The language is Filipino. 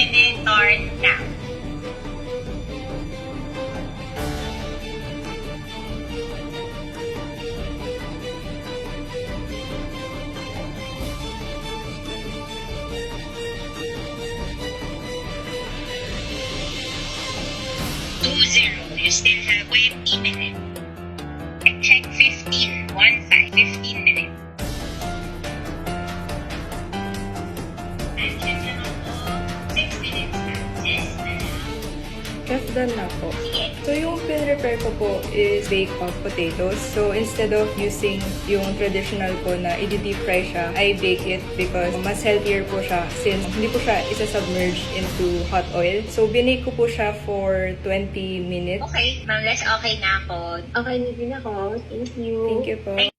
illuminator now. You still have 20 minutes. Check 15 minutes. Nandiyan na ako. 6 minutes na. Yes, Chef, done na po. sige. So, yung pin-prepare ko po is baked of potatoes. So, instead of using yung traditional po na i-deep fry siya, I bake it because mas healthier po siya since hindi po siya isa-submerge into hot oil. So, binake ko po siya for 20 minutes. Okay, Ma'am Les, okay na ako. Okay na din ako. Thank you. Thank you po. Thank